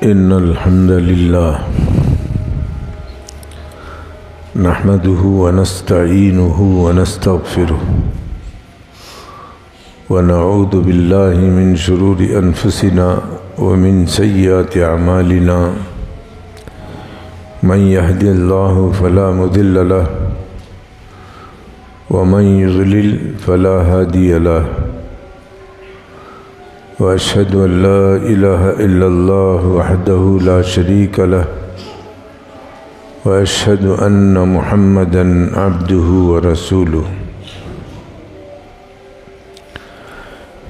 إن الحمد لله نحمده ونستعينه ونستغفره ونعوذ بالله من شرور أنفسنا ومن سيئات أعمالنا من يهد الله فلا مضل له ومن يضلل فلا هادي له وأشهد أن لا إله إلا الله وحده لا شريك له وأشهد أن محمدًا عبده ورسوله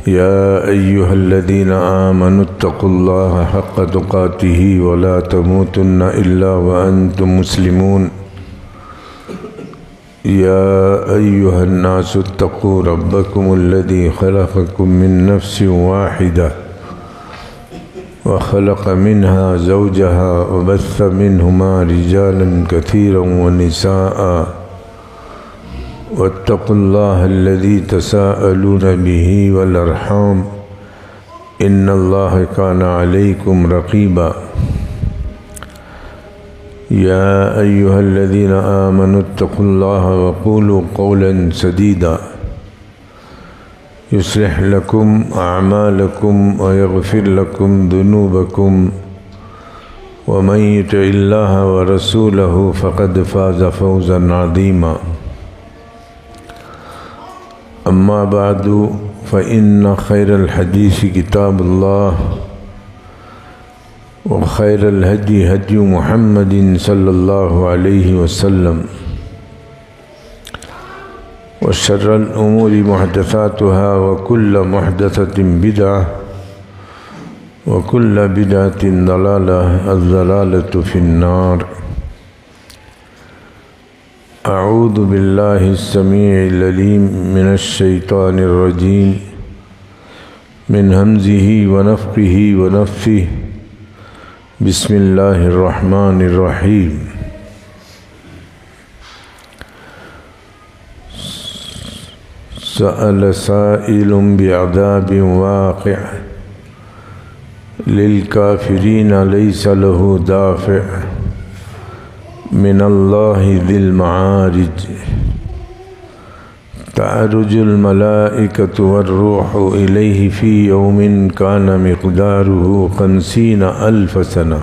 يا أيها الذين آمنوا اتقوا الله حق تقاته ولا تموتن إلا وأنتم مسلمون يا أيها الناس اتقوا ربكم الذي خلقكم من نفس واحدة وخلق منها زوجها وبث منهما رجالا كثيرا ونساء واتقوا الله الذي تساءلون به والأرحام إن الله كان عليكم رقيبا يا أيها الذين آمنوا اتقوا الله وقولوا قولا سديدا يصلح لكم أعمالكم ويغفر لكم ذنوبكم ومن يطع الله ورسوله فقد فاز فوزا عظيما أما بعد فإن خير الحديث كتاب الله وخير الهدي هدي محمد صلى الله عليه وسلم وشر الأمور محدثاتها وكل محدثة بدعة وكل بدعة ضلالة الضلالة في النار أعوذ بالله السميع العليم من الشيطان الرجيم من همزه ونفخه ونفثه بسم الله الرحمن الرحيم سأل سائل بعذاب واقع للكافرين ليس له دافع من الله ذي المعارج تعرج الملائكة والروح إليه في يوم كان مقداره 50,000 سنة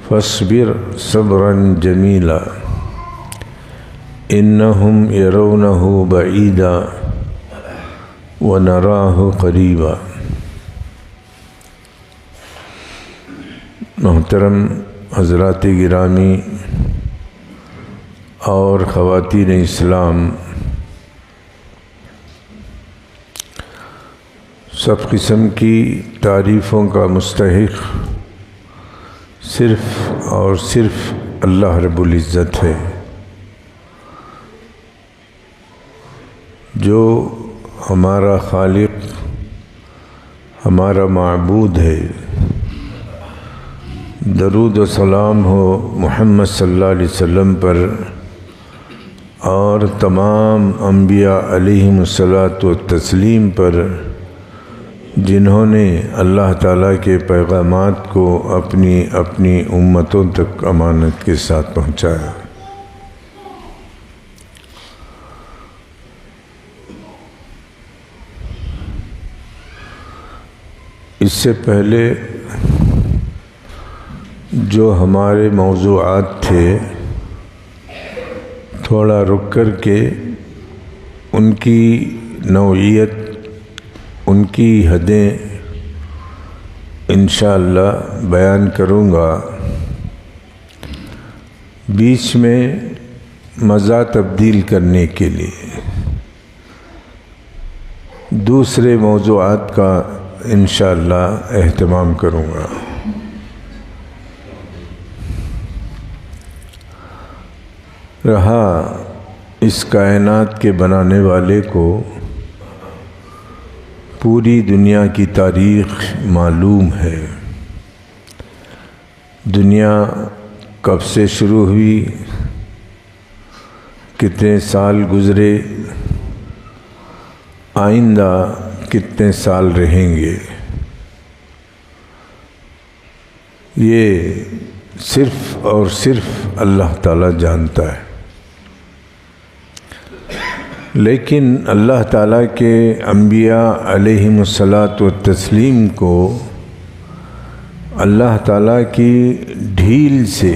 فاصبر صبرا جميلا إنهم يرونه بعيدا ونراه قريبا. محترم حضرات گرامی اور خواتین اسلام، سب قسم کی تعریفوں کا مستحق صرف اور صرف اللہ رب العزت ہے، جو ہمارا خالق، ہمارا معبود ہے۔ درود و سلام ہو محمد صلی اللہ علیہ وسلم پر اور تمام انبیاء علیہم الصلاۃ والتسلیم پر، جنہوں نے اللہ تعالیٰ کے پیغامات کو اپنی اپنی امتوں تک امانت کے ساتھ پہنچایا۔ اس سے پہلے جو ہمارے موضوعات تھے، تھوڑا رک کر کے ان کی نوعیت، ان کی حدیں انشاءاللہ بیان کروں گا۔ بیچ میں مزہ تبدیل کرنے کے لیے دوسرے موضوعات کا انشاءاللہ اہتمام کروں گا۔ رہا اس کائنات کے بنانے والے کو پوری دنیا کی تاریخ معلوم ہے۔ دنیا کب سے شروع ہوئی، کتنے سال گزرے، آئندہ کتنے سال رہیں گے، یہ صرف اور صرف اللہ تعالیٰ جانتا ہے، لیکن اللہ تعالیٰ کے انبیاء علیہم الصلاۃ والتسلیم کو اللہ تعالیٰ کی ڈھیل سے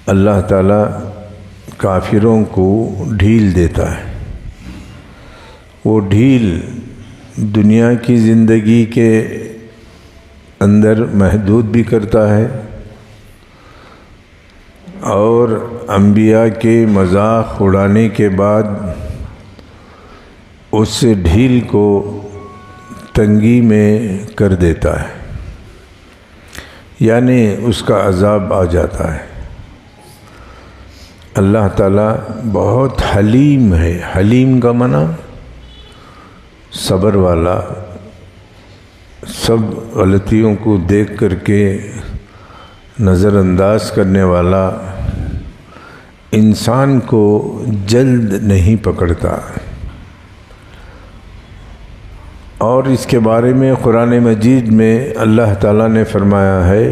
اللہ تعالیٰ کافروں کو ڈھیل دیتا ہے۔ وہ ڈھیل دنیا کی زندگی کے اندر محدود بھی کرتا ہے، اور انبیاء کے مذاق اڑانے کے بعد اس ڈھیل کو تنگی میں کر دیتا ہے، یعنی اس کا عذاب آ جاتا ہے۔ اللہ تعالیٰ بہت حلیم ہے۔ حلیم کا معنی صبر والا، سب غلطیوں کو دیکھ کر کے نظر انداز کرنے والا، انسان کو جلد نہیں پکڑتا۔ اور اس کے بارے میں قرآن مجید میں اللہ تعالیٰ نے فرمایا ہے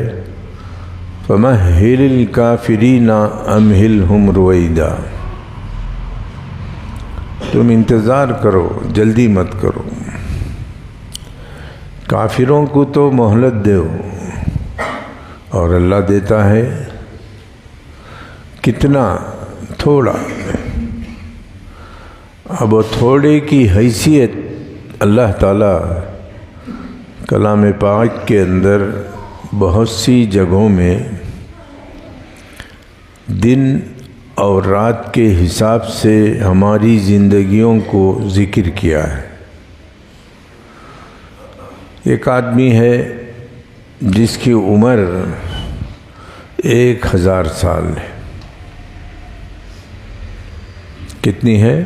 فَمَهِّلِ الْكَافِرِينَ أَمْهِلْهُمْ رُوَيْدًا، تم انتظار کرو، جلدی مت کرو، کافروں کو تو مہلت دو، اور اللہ دیتا ہے کتنا؟ تھوڑا۔ اب وہ تھوڑے کی حیثیت اللہ تعالیٰ کلام پاک کے اندر بہت سی جگہوں میں دن اور رات کے حساب سے ہماری زندگیوں کو ذکر کیا ہے۔ ایک آدمی ہے جس کی عمر 1000 سال ہے۔ کتنی ہے؟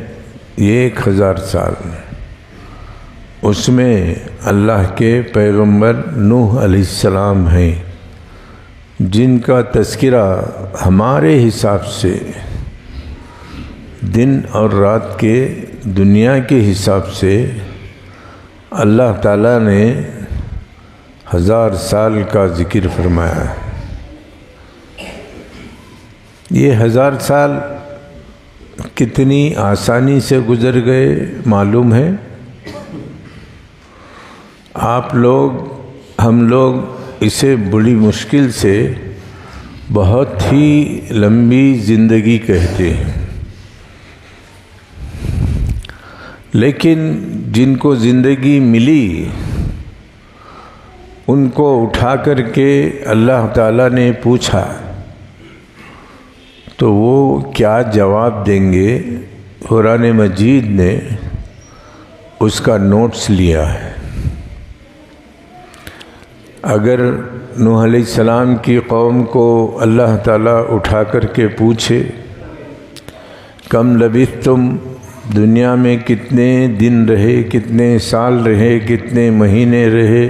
1000 سال۔ اس میں اللہ کے پیغمبر نوح علیہ السلام ہیں، جن کا تذکرہ ہمارے حساب سے دن اور رات کے دنیا کے حساب سے اللہ تعالیٰ نے 1000 سال کا ذکر فرمایا ہے۔ یہ 1000 سال کتنی آسانی سے گزر گئے معلوم ہے؟ آپ لوگ، ہم لوگ اسے بڑی مشکل سے بہت ہی لمبی زندگی کہتے ہیں، لیکن جن کو زندگی ملی ان کو اٹھا کر کے اللہ تعالیٰ نے پوچھا تو وہ کیا جواب دیں گے؟ قرآن مجید نے اس کا نوٹس لیا ہے۔ اگر نوح علیہ السلام کی قوم کو اللہ تعالیٰ اٹھا کر کے پوچھے کم لبثتم، دنیا میں کتنے دن رہے، کتنے سال رہے، کتنے مہینے رہے،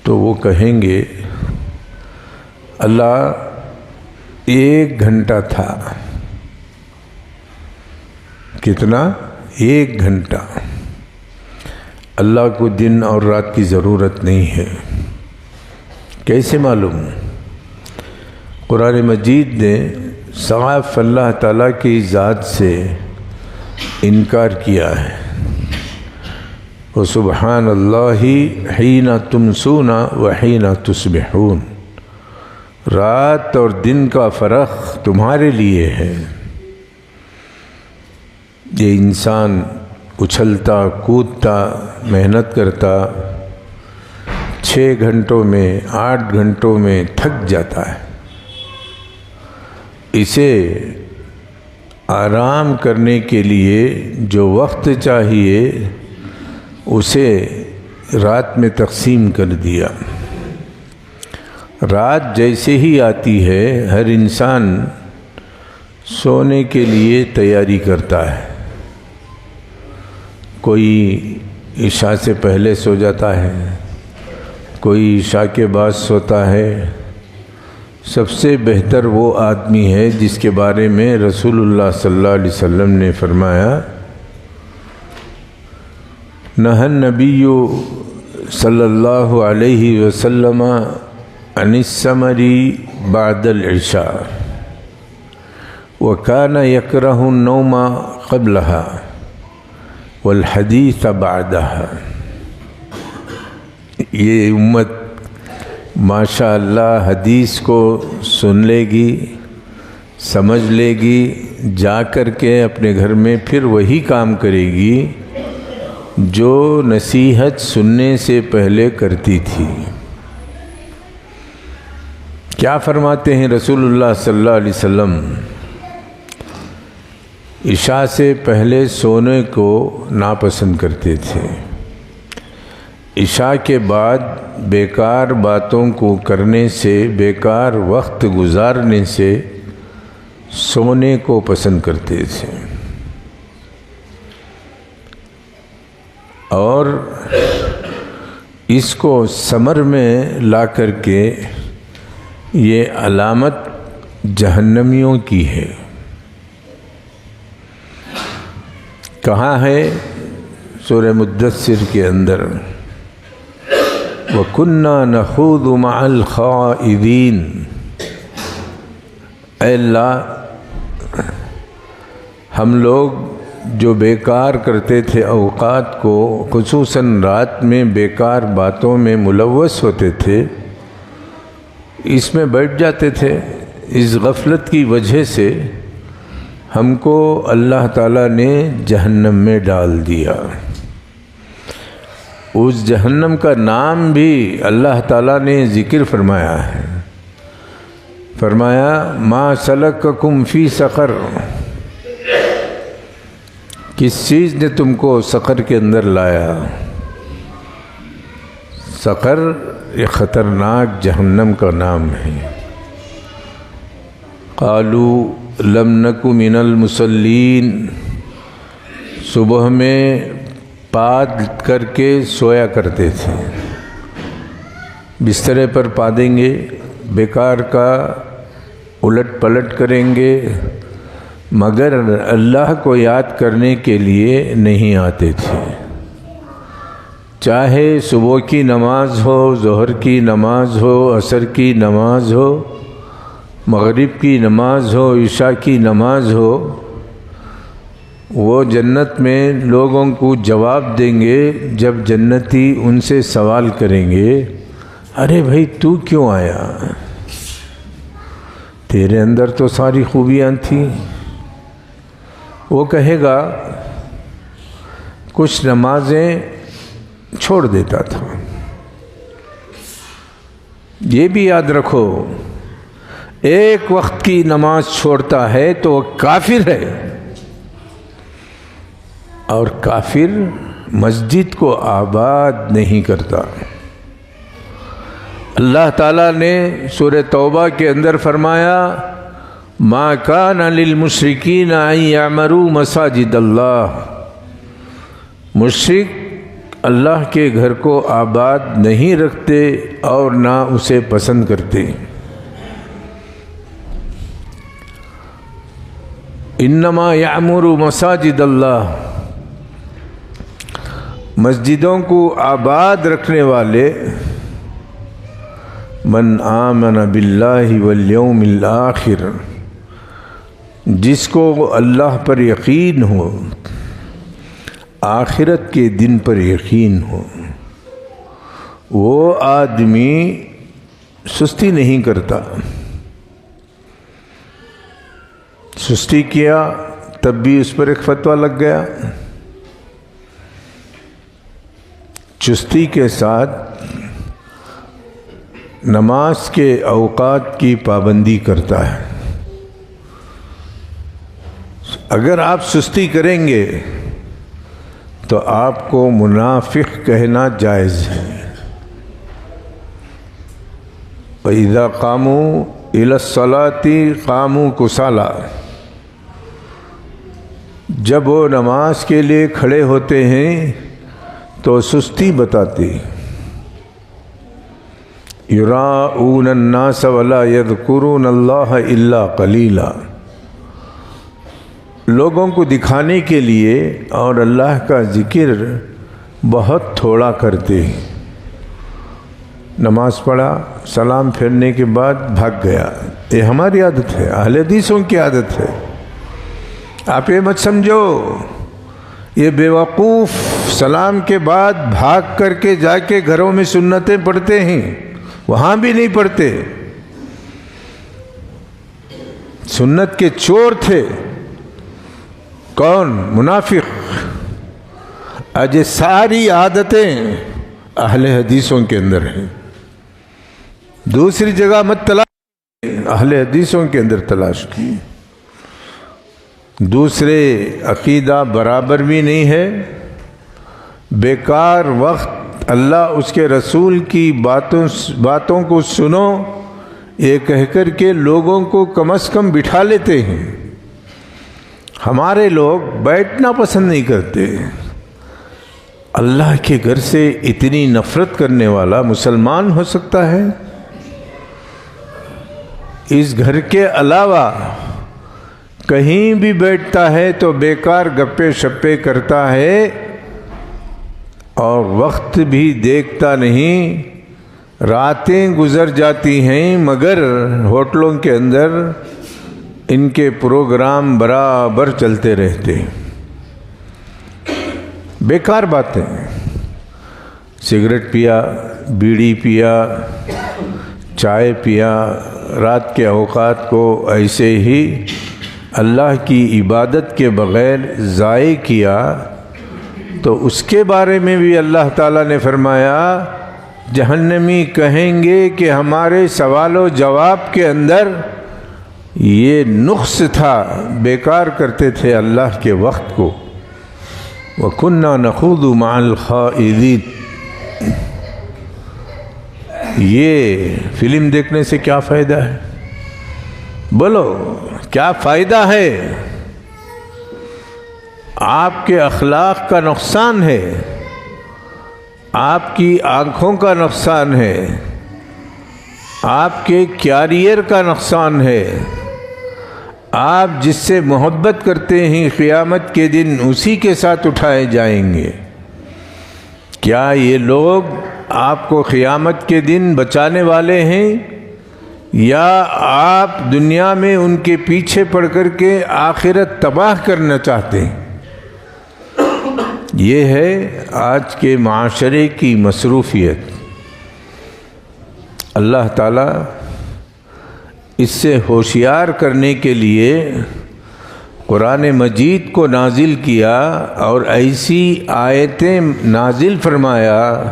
تو وہ کہیں گے اللہ 1 گھنٹہ تھا۔ کتنا؟ 1 گھنٹہ۔ اللہ کو دن اور رات کی ضرورت نہیں ہے۔ کیسے معلوم؟ قرآن مجید نے صاف اللہ تعالیٰ کی ذات سے انکار کیا ہے۔ وَسُبْحَانَ اللَّهِ حِينَ تُمْسُونَ وَحِينَ تُصْبِحُونَ، رات اور دن کا فرق تمہارے لیے ہے۔ یہ انسان اچھلتا کودتا محنت کرتا 6 گھنٹوں میں 8 گھنٹوں میں تھک جاتا ہے۔ اسے آرام کرنے کے لیے جو وقت چاہیے اسے رات میں تقسیم کر دیا۔ رات جیسے ہی آتی ہے ہر انسان سونے کے لیے تیاری کرتا ہے۔ کوئی عشاء سے پہلے سو جاتا ہے، کوئی عشاء کے بعد سوتا ہے۔ سب سے بہتر وہ آدمی ہے جس کے بارے میں رسول اللہ صلی اللہ علیہ وسلم نے فرمایا نہى النبی صلی اللہ علیہ وسلم عن السمر بعد العشاء وكان يكره النوم قبلها والحديث بعدها. یہ امت ماشاء اللہ حدیث کو سن لے گی، سمجھ لے گی، جا کر کے اپنے گھر میں پھر وہی کام کرے گی جو نصیحت سننے سے پہلے کرتی تھی. کیا فرماتے ہیں رسول اللہ صلی اللہ علیہ وسلم؟ عشاء سے پہلے سونے کو ناپسند کرتے تھے. عشاء کے بعد بیکار باتوں کو کرنے سے، بیکار وقت گزارنے سے سونے کو پسند کرتے تھے. اور اس کو ثمر میں لا کر کے یہ علامت جہنمیوں کی ہے. کہاں ہے؟ سورہ مدثر کے اندر، وَكُنَّا نَخُوضُ مَعَ الْخَائِضِينَ. اے اللہ، ہم لوگ جو بیکار کرتے تھے اوقات کو، خصوصاً رات میں بیکار باتوں میں ملوث ہوتے تھے، اس میں بیٹھ جاتے تھے. اس غفلت کی وجہ سے ہم کو اللہ تعالیٰ نے جہنم میں ڈال دیا. اس جہنم کا نام بھی اللہ تعالیٰ نے ذکر فرمایا ہے. فرمایا ما سلککم فی سقر. کس چیز نے تم کو سقر کے اندر لایا؟ سقر ایک خطرناک جہنم کا نام ہے. قالوا لم نک من المصلین. صبح میں پاد کر کے سویا کرتے تھے، بسترے پر پادیں گے، بیکار کا الٹ پلٹ کریں گے، مگر اللہ کو یاد کرنے کے لیے نہیں آتے تھے. چاہے صبح کی نماز ہو، ظہر کی نماز ہو، عصر کی نماز ہو، مغرب کی نماز ہو، عشاء کی نماز ہو، وہ جنت میں لوگوں کو جواب دیں گے جب جنتی ان سے سوال کریں گے، ارے بھائی تو کیوں آیا؟ تیرے اندر تو ساری خوبیاں تھیں. وہ کہے گا کچھ نمازیں چھوڑ دیتا تھا. یہ بھی یاد رکھو، ایک وقت کی نماز چھوڑتا ہے تو وہ کافر ہے، اور کافر مسجد کو آباد نہیں کرتا. اللہ تعالیٰ نے سورہ توبہ کے اندر فرمایا ما کان للمشرکین ان یعمروا مساجد اللہ. مشرک اللہ کے گھر کو آباد نہیں رکھتے اور نہ اسے پسند کرتے. انما یعمر مساجد اللہ. مسجدوں کو آباد رکھنے والے من آمن باللہ والیوم الآخر، جس کو اللہ پر یقین ہو، آخرت کے دن پر یقین ہو، وہ آدمی سستی نہیں کرتا. سستی کیا تب بھی اس پر ایک فتویٰ لگ گیا. چستی کے ساتھ نماز کے اوقات کی پابندی کرتا ہے. اگر آپ سستی کریں گے تو آپ کو منافق کہنا جائز ہے. وَإِذَا قَامُوا إِلَى الصَّلَاةِ قَامُوا كُسَالَىٰ. جب وہ نماز کے لیے کھڑے ہوتے ہیں تو سستی بتاتے. یراؤون الناس ولا یذکرون اللہ الا قلیلا. لوگوں کو دکھانے کے لیے اور اللہ کا ذکر بہت تھوڑا کرتے ہیں. نماز پڑھا، سلام پھیرنے کے بعد بھاگ گیا۔ یہ ہماری عادت ہے، اہل حدیثوں کی عادت ہے۔ آپ یہ مت سمجھو یہ بیوقوف سلام کے بعد بھاگ کر کے جا کے گھروں میں سنتیں پڑھتے ہیں، وہاں بھی نہیں پڑھتے۔ سنت کے چور تھے کون؟ منافق۔ آج ساری عادتیں اہل حدیثوں کے اندر ہیں، دوسری جگہ مت تلاش، اہل حدیثوں کے اندر تلاش کی۔ دوسرے عقیدہ برابر بھی نہیں ہے، بیکار وقت اللہ اس کے رسول کی باتوں کو سنو یہ کہہ کر کے لوگوں کو کم از کم بٹھا لیتے ہیں۔ ہمارے لوگ بیٹھنا پسند نہیں کرتے۔ اللہ کے گھر سے اتنی نفرت کرنے والا مسلمان ہو سکتا ہے؟ اس گھر کے علاوہ کہیں بھی بیٹھتا ہے تو بیکار گپے شپے کرتا ہے اور وقت بھی دیکھتا نہیں۔ راتیں گزر جاتی ہیں مگر ہوٹلوں کے اندر ان کے پروگرام برابر چلتے رہتے، بیکار باتیں۔ سگریٹ پیا، بیڑی پیا، چائے پیا، رات کے اوقات کو ایسے ہی اللہ کی عبادت کے بغیر ضائع کیا تو اس کے بارے میں بھی اللہ تعالیٰ نے فرمایا جہنمی کہیں گے کہ ہمارے سوال و جواب کے اندر یہ نقص تھا، بیکار کرتے تھے اللہ کے وقت کو۔ وَكُنَّا نَخُوضُ مَعَ الْخَائِضِينَ۔ یہ فلم دیکھنے سے کیا فائدہ ہے؟ بولو کیا فائدہ ہے؟ آپ کے اخلاق کا نقصان ہے، آپ کی آنکھوں کا نقصان ہے، آپ کے کیریئر کا نقصان ہے۔ آپ جس سے محبت کرتے ہیں قیامت کے دن اسی کے ساتھ اٹھائے جائیں گے۔ کیا یہ لوگ آپ کو قیامت کے دن بچانے والے ہیں یا آپ دنیا میں ان کے پیچھے پڑ کر کے آخرت تباہ کرنا چاہتے ہیں؟ یہ ہے آج کے معاشرے کی مصروفیت۔ اللہ تعالیٰ اس سے ہوشیار کرنے کے لیے قرآن مجید کو نازل کیا اور ایسی آیتیں نازل فرمایا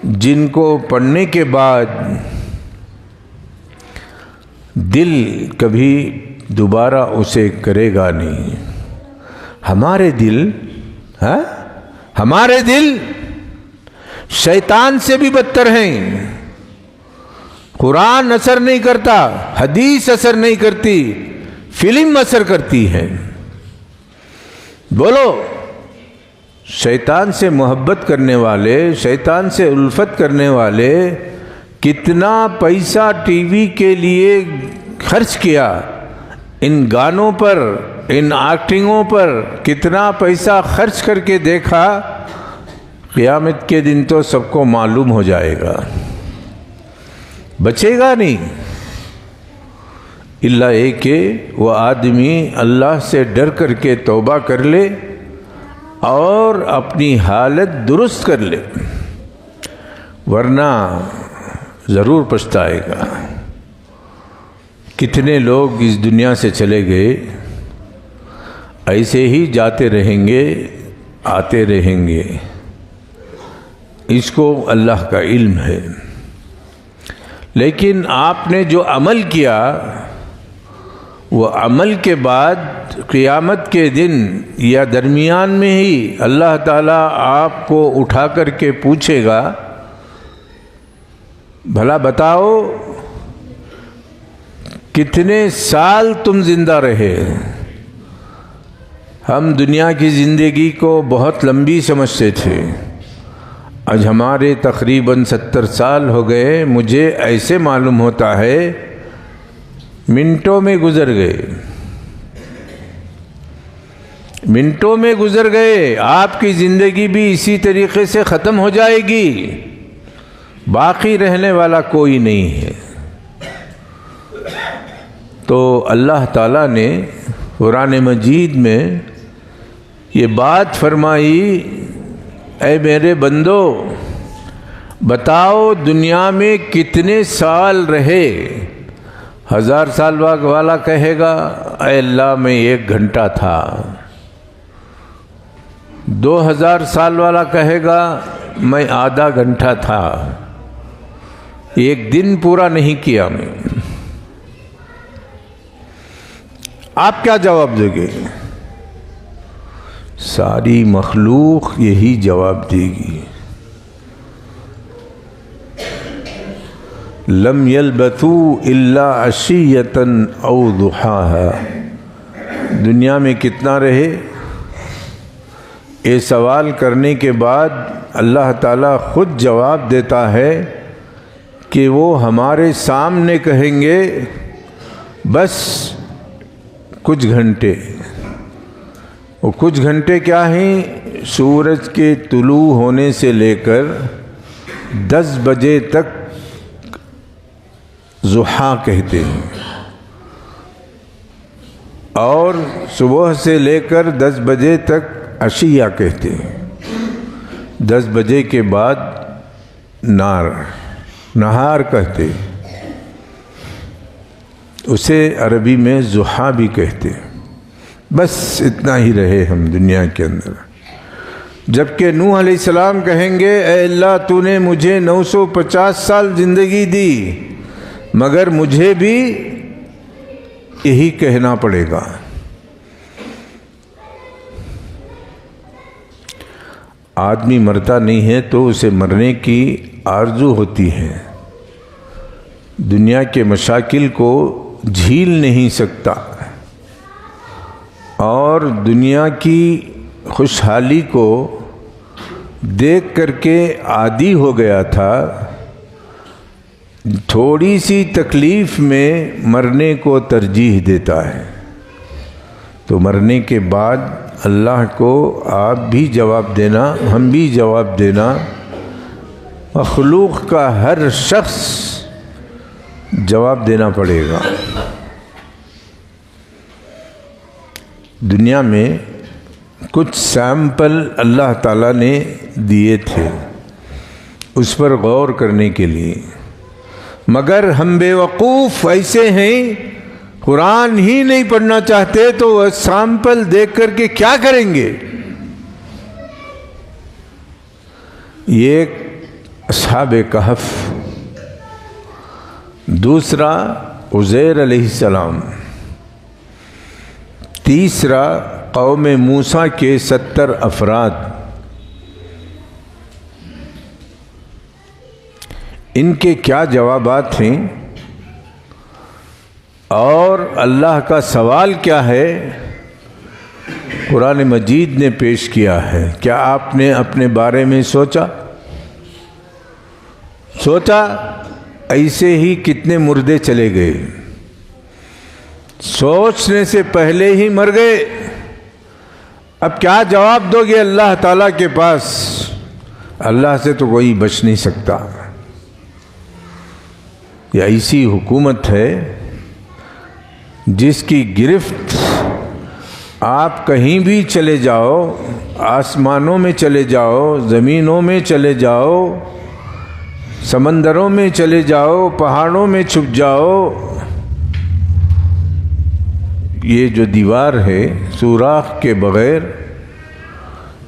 جن کو پڑھنے کے بعد دل کبھی دوبارہ اسے کرے گا نہیں۔ ہمارے دل شیطان سے بھی بدتر ہیں۔ قرآن اثر نہیں کرتا، حدیث اثر نہیں کرتی، فلم اثر کرتی ہے۔ بولو شیطان سے محبت کرنے والے، شیطان سے الفت کرنے والے کتنا پیسہ ٹی وی کے لیے خرچ کیا، ان گانوں پر، ان ایکٹنگوں پر کتنا پیسہ خرچ کر کے دیکھا، قیامت کے دن تو سب کو معلوم ہو جائے گا، بچے گا نہیں۔ اللہ ایک کہ وہ آدمی اللہ سے ڈر کر کے توبہ کر لے اور اپنی حالت درست کر لے، ورنہ ضرور پچھتائے گا۔ کتنے لوگ اس دنیا سے چلے گئے، ایسے ہی جاتے رہیں گے، آتے رہیں گے، اس کو اللہ کا علم ہے۔ لیکن آپ نے جو عمل کیا، وہ عمل کے بعد قیامت کے دن یا درمیان میں ہی اللہ تعالیٰ آپ کو اٹھا کر کے پوچھے گا، بھلا بتاؤ کتنے سال تم زندہ رہے؟ ہم دنیا کی زندگی کو بہت لمبی سمجھتے تھے، آج ہمارے تقریباً 70 سال ہو گئے، مجھے ایسے معلوم ہوتا ہے منٹوں میں گزر گئے، منٹوں میں گزر گئے۔ آپ کی زندگی بھی اسی طریقے سے ختم ہو جائے گی، باقی رہنے والا کوئی نہیں ہے۔ تو اللہ تعالیٰ نے قرآن مجید میں یہ بات فرمائی، اے میرے بندو بتاؤ دنیا میں کتنے سال رہے؟ 1000 سال والا کہے گا اے اللہ میں 1 گھنٹہ تھا، 2000 سال والا کہے گا میں آدھا گھنٹہ تھا، 1 دن پورا نہیں کیا میں۔ آپ کیا جواب دیں گے؟ ساری مخلوق یہی جواب دے گی، لم یلبثوا الا عشیۃ او ضحاها۔ دنیا میں کتنا رہے؟ یہ سوال کرنے کے بعد اللہ تعالیٰ خود جواب دیتا ہے کہ وہ ہمارے سامنے کہیں گے بس کچھ گھنٹے۔ وہ کچھ گھنٹے کیا ہیں؟ سورج کے طلوع ہونے سے لے کر 10 بجے تک ضحیٰ کہتے ہیں، اور صبح سے لے کر 10 بجے تک عشیہ کہتے ہیں۔ 10 بجے کے بعد نہار کہتے ہیں، اسے عربی میں ضحیٰ بھی کہتے ہیں۔ بس اتنا ہی رہے ہم دنیا کے اندر، جبکہ نوح علیہ السلام کہیں گے اے اللہ تو نے مجھے 950 سال زندگی دی، مگر مجھے بھی یہی کہنا پڑے گا۔ آدمی مرتا نہیں ہے تو اسے مرنے کی آرزو ہوتی ہے، دنیا کے مشاکل کو جھیل نہیں سکتا، اور دنیا کی خوشحالی کو دیکھ کر کے عادی ہو گیا تھا، تھوڑی سی تکلیف میں مرنے کو ترجیح دیتا ہے۔ تو مرنے کے بعد اللہ کو آپ بھی جواب دینا، ہم بھی جواب دینا، مخلوق کا ہر شخص جواب دینا پڑے گا۔ دنیا میں کچھ سیمپل اللہ تعالیٰ نے دیے تھے اس پر غور کرنے کے لیے، مگر ہم بے وقوف ایسے ہیں قرآن ہی نہیں پڑھنا چاہتے تو وہ سیمپل دیکھ کر کے کیا کریں گے؟ یہ اصحاب کہف، دوسرا عزیر علیہ السلام، تیسرا قوم موسیٰ کے 70 افراد۔ ان کے کیا جوابات ہیں اور اللہ کا سوال کیا ہے قرآن مجید نے پیش کیا ہے؟ کیا آپ نے اپنے بارے میں سوچا ایسے ہی کتنے مردے چلے گئے، سوچنے سے پہلے ہی مر گئے۔ اب کیا جواب دو گے اللہ تعالیٰ کے پاس؟ اللہ سے تو کوئی بچ نہیں سکتا۔ یہ ایسی حکومت ہے جس کی گرفت آپ کہیں بھی چلے جاؤ، آسمانوں میں چلے جاؤ، زمینوں میں چلے جاؤ، سمندروں میں چلے جاؤ، پہاڑوں میں چھپ جاؤ، یہ جو دیوار ہے سوراخ کے بغیر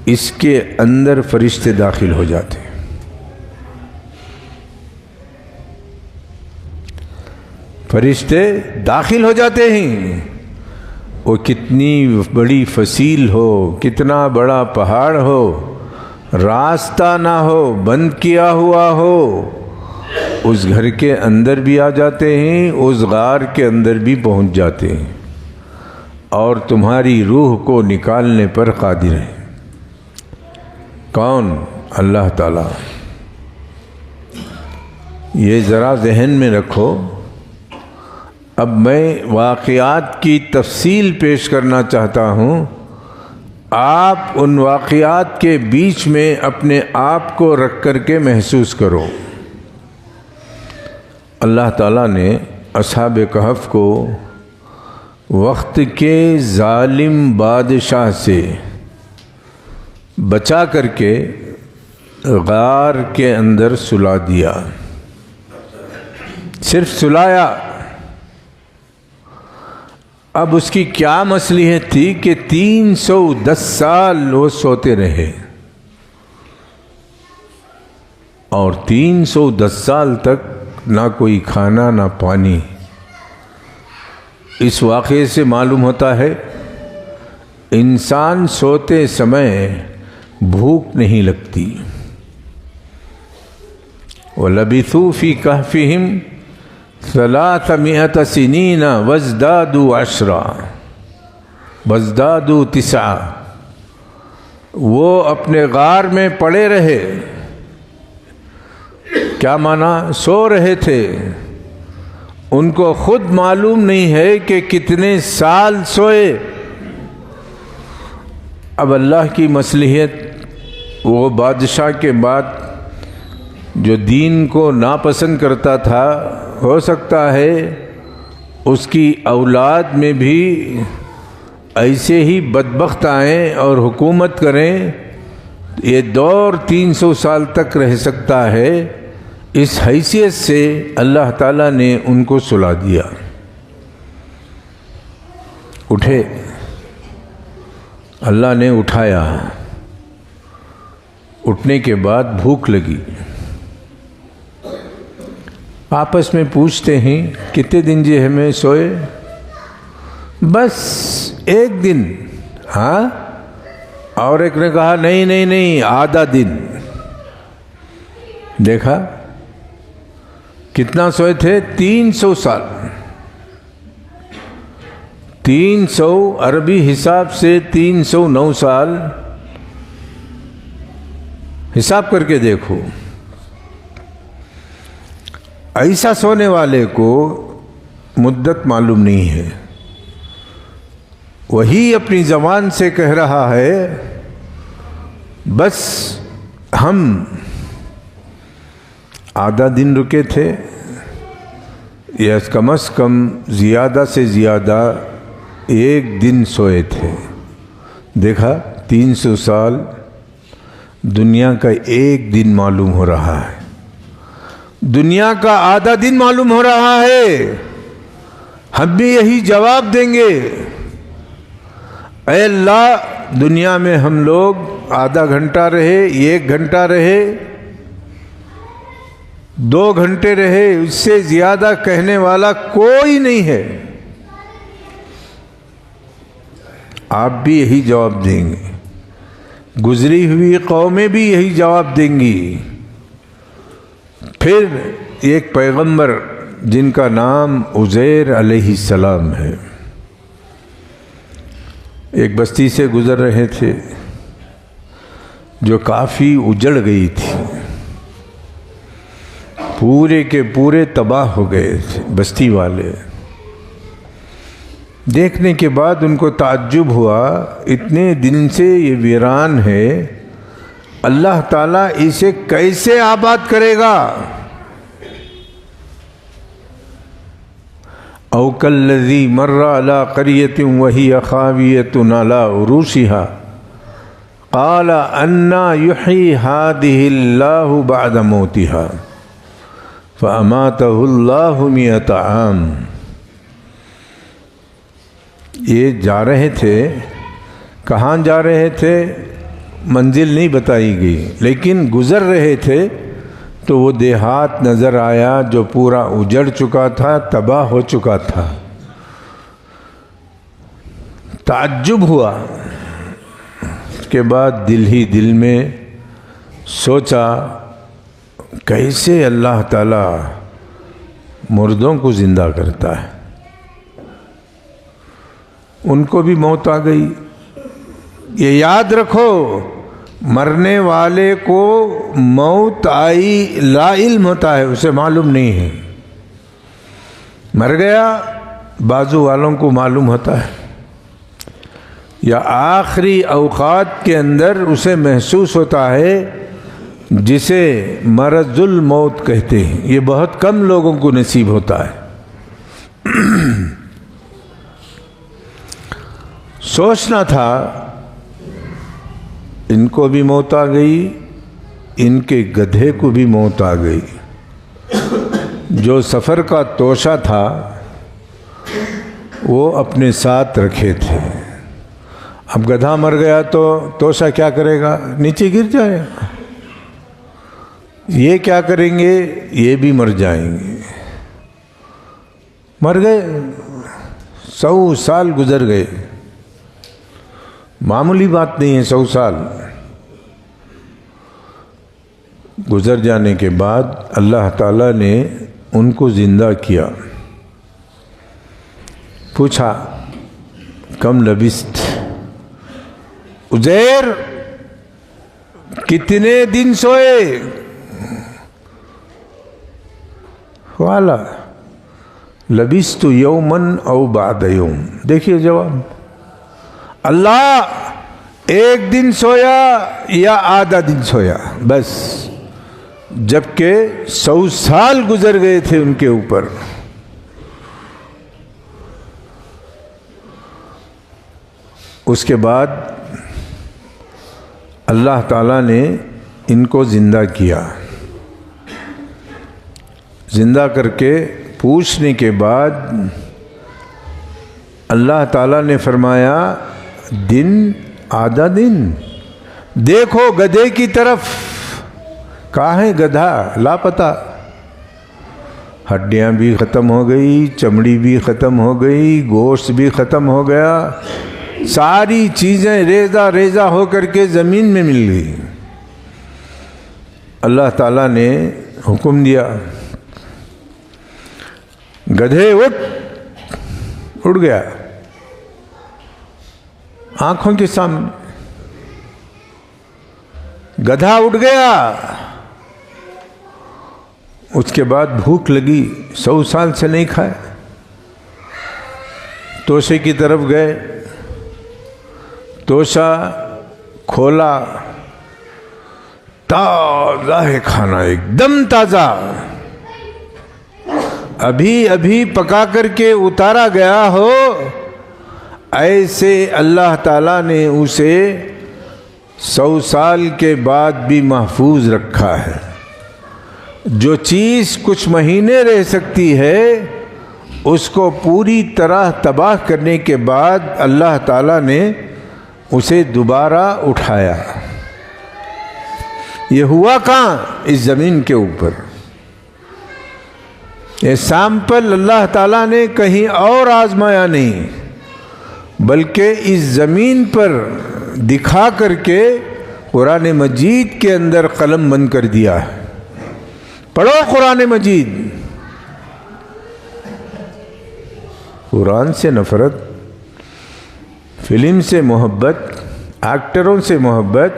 اس کے اندر فرشتے داخل ہو جاتے ہیں۔ فرشتے داخل ہو جاتے ہیں، وہ کتنی بڑی فصیل ہو، کتنا بڑا پہاڑ ہو، راستہ نہ ہو، بند کیا ہوا ہو، اس گھر کے اندر بھی آ جاتے ہیں، اس غار کے اندر بھی پہنچ جاتے ہیں، اور تمہاری روح کو نکالنے پر قادر ہے۔ کون؟ اللہ تعالیٰ۔ یہ ذرا ذہن میں رکھو۔ اب میں واقعات کی تفصیل پیش کرنا چاہتا ہوں، آپ ان واقعات کے بیچ میں اپنے آپ کو رکھ کر کے محسوس کرو۔ اللہ تعالیٰ نے اصحاب کہف کو وقت کے ظالم بادشاہ سے بچا کر کے غار کے اندر سلا دیا، صرف سلایا۔ اب اس کی کیا مصلحت تھی کہ 310 سال وہ سوتے رہے، اور 310 سال تک نہ کوئی کھانا نہ پانی۔ اس واقعے سے معلوم ہوتا ہے انسان سوتے سمے بھوک نہیں لگتی۔ وَلَبِثُوا فِي كَهْفِهِمْ 300 سِنِينَ وَازْدَادُوا 10 وَازْدَادُوا 9۔ وہ اپنے غار میں پڑے رہے، کیا مانا؟ سو رہے تھے، ان کو خود معلوم نہیں ہے کہ کتنے سال سوئے۔ اب اللہ کی مصلحت، وہ بادشاہ کے بعد جو دین کو ناپسند کرتا تھا، ہو سکتا ہے اس کی اولاد میں بھی ایسے ہی بدبخت آئیں اور حکومت کریں، یہ دور 300 سال تک رہ سکتا ہے۔ اس حیثیت سے اللہ تعالیٰ نے ان کو سلا دیا۔ اٹھے، اللہ نے اٹھایا، اٹھنے کے بعد بھوک لگی، آپس میں پوچھتے ہیں کتنے دن جی ہمیں سوئے؟ بس ایک دن۔ ہاں؟ اور ایک نے کہا نہیں آدھا دن۔ دیکھا کتنا سوئے تھے؟ 300 سال۔ 300 عربی حساب سے 309 سال، حساب کر کے دیکھو۔ ایسا سونے والے کو مدت معلوم نہیں ہے، وہی اپنی زبان سے کہہ رہا ہے بس ہم آدھا دن رکے تھے، یا کم از کم زیادہ سے زیادہ ایک دن سوئے تھے۔ دیکھا 300 سال دنیا کا ایک دن معلوم ہو رہا ہے، دنیا کا آدھا دن معلوم ہو رہا ہے۔ ہم بھی یہی جواب دیں گے، اے اللہ دنیا میں ہم لوگ آدھا گھنٹہ رہے، 1 گھنٹہ رہے، 2 گھنٹے رہے، اس سے زیادہ کہنے والا کوئی نہیں ہے۔ آپ بھی یہی جواب دیں گے، گزری ہوئی قومیں بھی یہی جواب دیں گی۔ پھر ایک پیغمبر جن کا نام عزیر علیہ السلام ہے، ایک بستی سے گزر رہے تھے جو کافی اجڑ گئی تھی، پورے کے پورے تباہ ہو گئے تھے بستی والے۔ دیکھنے کے بعد ان کو تعجب ہوا، اتنے دن سے یہ ویران ہے، اللہ تعالیٰ اسے کیسے آباد کرے گا؟ او کالذی مر علی قریۃ وہی خاویۃ علی عروشہا قال انا یحیی ہذہ اللہ بعد موتہا فاماتہ اللہ 100 عام۔ یہ جا رہے تھے، کہاں جا رہے تھے منزل نہیں بتائی گئی، لیکن گزر رہے تھے تو وہ دیہات نظر آیا جو پورا اجڑ چکا تھا، تباہ ہو چکا تھا۔ تعجب ہوا، اس کے بعد دل ہی دل میں سوچا کیسے اللہ تعالیٰ مردوں کو زندہ کرتا ہے۔ ان کو بھی موت آ گئی۔ یہ یاد رکھو، مرنے والے کو موت آئی لا علم ہوتا ہے، اسے معلوم نہیں ہے۔ مر گیا بازو والوں کو معلوم ہوتا ہے، یا آخری اوقات کے اندر اسے محسوس ہوتا ہے جسے مرض الموت کہتے ہیں، یہ بہت کم لوگوں کو نصیب ہوتا ہے۔ سوچنا تھا ان کو بھی موت آ گئی، ان کے گدھے کو بھی موت آ گئی۔ جو سفر کا توشہ تھا وہ اپنے ساتھ رکھے تھے، اب گدھا مر گیا تو توشہ کیا کرے گا؟ نیچے گر جائے گا۔ یہ کیا کریں گے؟ یہ بھی مر جائیں گے۔ مر گئے، 100 سال گزر گئے، معمولی بات نہیں ہے 100 سال گزر جانے کے بعد اللہ تعالیٰ نے ان کو زندہ کیا۔ پوچھا کم لبثت، عزیر کتنے دن سوئے؟ والا لبثت یومن او بعد یوم۔ دیکھیے جواب، اللہ ایک دن سویا یا آدھا دن سویا بس، جبکہ 100 سال گزر گئے تھے ان کے اوپر۔ اس کے بعد اللہ تعالیٰ نے ان کو زندہ کیا، زندہ کر کے پوچھنے کے بعد اللہ تعالیٰ نے فرمایا دن آدھا دن، دیکھو گدھے کی طرف، کہاں ہے گدھا؟ لاپتہ، ہڈیاں بھی ختم ہو گئی، چمڑی بھی ختم ہو گئی، گوشت بھی ختم ہو گیا، ساری چیزیں ریزہ ریزہ ہو کر کے زمین میں مل گئی۔ اللہ تعالیٰ نے حکم دیا گدھے اٹھ گیا آنکھوں کے سامنے، گدھا اٹھ گیا۔ اس کے بعد بھوک لگی، 100 سال سے نہیں کھائے، توشے کی طرف گئے، توشہ کھولا، تازہ ہے کھانا، ایک دم تازہ، ابھی پکا کر کے اتارا گیا ہو، ایسے اللہ تعالیٰ نے اسے 100 سال کے بعد بھی محفوظ رکھا ہے۔ جو چیز کچھ مہینے رہ سکتی ہے اس کو پوری طرح تباہ کرنے کے بعد اللہ تعالیٰ نے اسے دوبارہ اٹھایا۔ یہ ہوا کہاں؟ اس زمین کے اوپر۔ یہ سیمپل اللہ تعالیٰ نے کہیں اور آزمایا نہیں، بلکہ اس زمین پر دکھا کر کے قرآن مجید کے اندر قلم بند کر دیا ہے۔ پڑھو قرآن مجید۔ قرآن سے نفرت، فلم سے محبت، ایکٹروں سے محبت،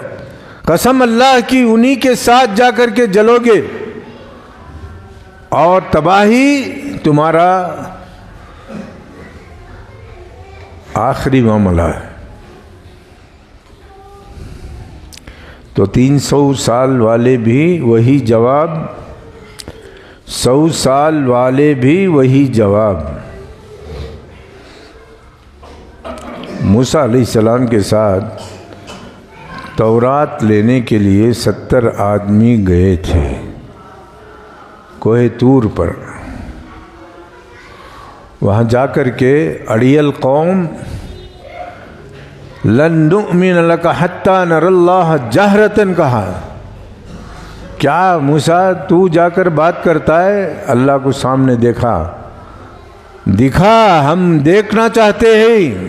قسم اللہ کی انہی کے ساتھ جا کر کے جلو گے اور تباہی تمہارا آخری معاملہ ہے۔ تو 300 سال والے بھی وہی جواب، 100 سال والے بھی وہی جواب۔ موسیٰ علیہ السلام کے ساتھ تورات لینے کے لیے 70 آدمی گئے تھے کوہ طور پر۔ وہاں جا کر کے اڑیل قوم لن نؤمن لک حتی نر اللہ جہرتاً کہا، کیا موسیٰ تو جا کر بات کرتا ہے؟ اللہ کو سامنے دکھا ہم دیکھنا چاہتے ہیں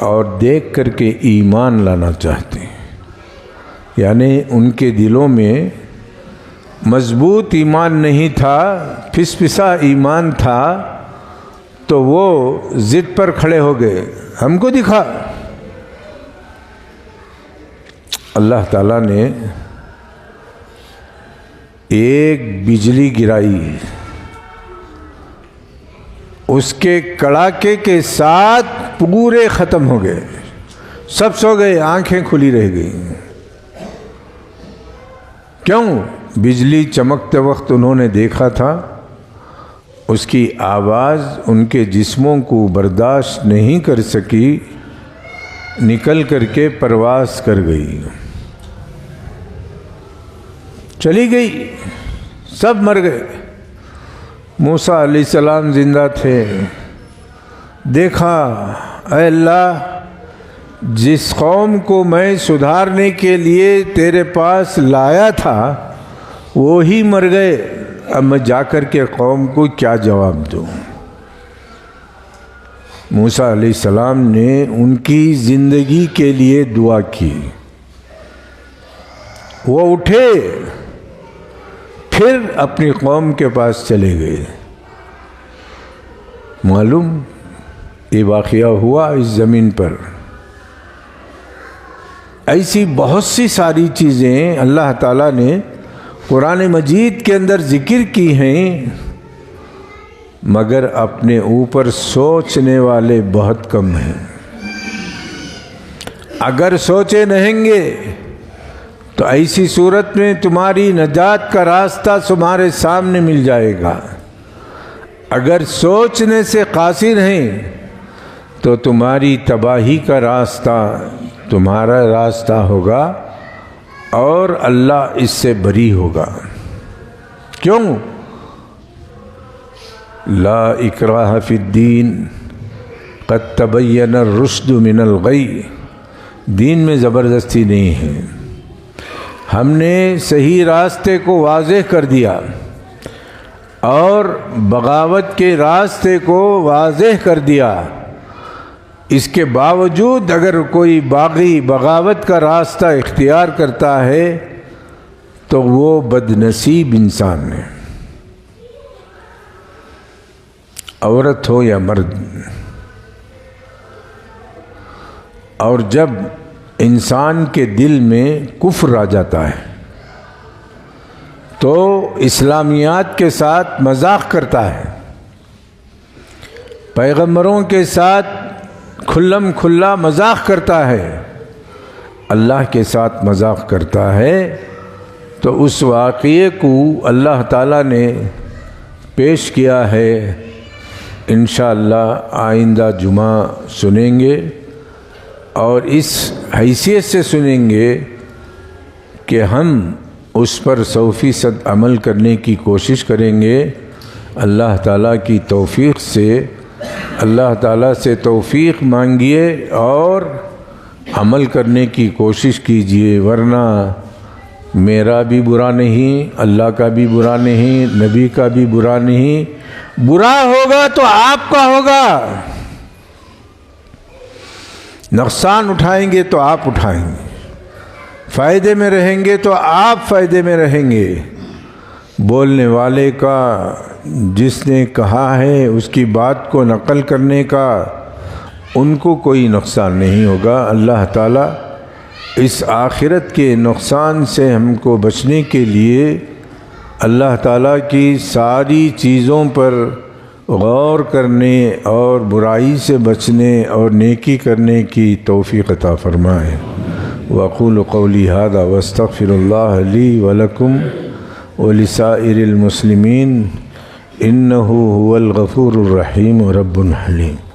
اور دیکھ کر کے ایمان لانا چاہتے ہیں۔ یعنی ان کے دلوں میں مضبوط ایمان نہیں تھا، پھسا ایمان تھا، تو وہ ضد پر کھڑے ہو گئے، ہم کو دکھا۔ اللہ تعالیٰ نے ایک بجلی گرائی، اس کے کڑاکے کے ساتھ پورے ختم ہو گئے، سب سو گئے، آنکھیں کھلی رہ گئیں۔ کیوں؟ بجلی چمکتے وقت انہوں نے دیکھا تھا، اس کی آواز ان کے جسموں کو برداشت نہیں کر سکی، نکل کر کے پرواز کر گئی، چلی گئی، سب مر گئے۔ موسیٰ علیہ السلام زندہ تھے، دیکھا اے اللہ، جس قوم کو میں سدھارنے کے لیے تیرے پاس لایا تھا وہی مر گئے، اب میں جا کر کے قوم کو کیا جواب دوں؟ موسیٰ علیہ السلام نے ان کی زندگی کے لیے دعا کی، وہ اٹھے، پھر اپنی قوم کے پاس چلے گئے۔ معلوم یہ واقعہ ہوا اس زمین پر۔ ایسی بہت سی ساری چیزیں اللہ تعالیٰ نے قرآن مجید کے اندر ذکر کی ہیں، مگر اپنے اوپر سوچنے والے بہت کم ہیں۔ اگر سوچے نہیں گے تو ایسی صورت میں تمہاری نجات کا راستہ تمہارے سامنے مل جائے گا۔ اگر سوچنے سے قاصر ہیں تو تمہاری تباہی کا راستہ تمہارا راستہ ہوگا اور اللہ اس سے بری ہوگا۔ کیوں؟ لا اکراہ فی الدین قد تبین الرشد من الغی، دین میں زبردستی نہیں ہے، ہم نے صحیح راستے کو واضح کر دیا اور بغاوت کے راستے کو واضح کر دیا۔ اس کے باوجود اگر کوئی باغی بغاوت کا راستہ اختیار کرتا ہے تو وہ بد نصیب انسان ہے، عورت ہو یا مرد۔ اور جب انسان کے دل میں کفر آ جاتا ہے تو اسلامیات کے ساتھ مذاق کرتا ہے، پیغمبروں کے ساتھ کھلم کھلا مذاق کرتا ہے، اللہ کے ساتھ مذاق کرتا ہے، تو اس واقعے کو اللہ تعالیٰ نے پیش کیا ہے۔ انشاءاللہ آئندہ جمعہ سنیں گے اور اس حیثیت سے سنیں گے کہ ہم اس پر 100% عمل کرنے کی کوشش کریں گے۔ اللہ تعالیٰ کی توفیق سے، اللہ تعالیٰ سے توفیق مانگیے اور عمل کرنے کی کوشش کیجیے، ورنہ میرا بھی برا نہیں، اللہ کا بھی برا نہیں، نبی کا بھی برا نہیں، برا ہوگا تو آپ کا ہوگا۔ نقصان اٹھائیں گے تو آپ اٹھائیں گے، فائدے میں رہیں گے تو آپ فائدے میں رہیں گے۔ بولنے والے کا، جس نے کہا ہے اس کی بات کو نقل کرنے کا، ان کو کوئی نقصان نہیں ہوگا۔ اللہ تعالیٰ اس آخرت کے نقصان سے ہم کو بچنے کے لیے اللہ تعالیٰ کی ساری چیزوں پر غور کرنے اور برائی سے بچنے اور نیکی کرنے کی توفیق عطا فرمائے۔ وأقول قولی هذا واستغفر اللہ لی ولکم ولسائر المسلمین انہ هو الغفور الرحیم رب حلیم۔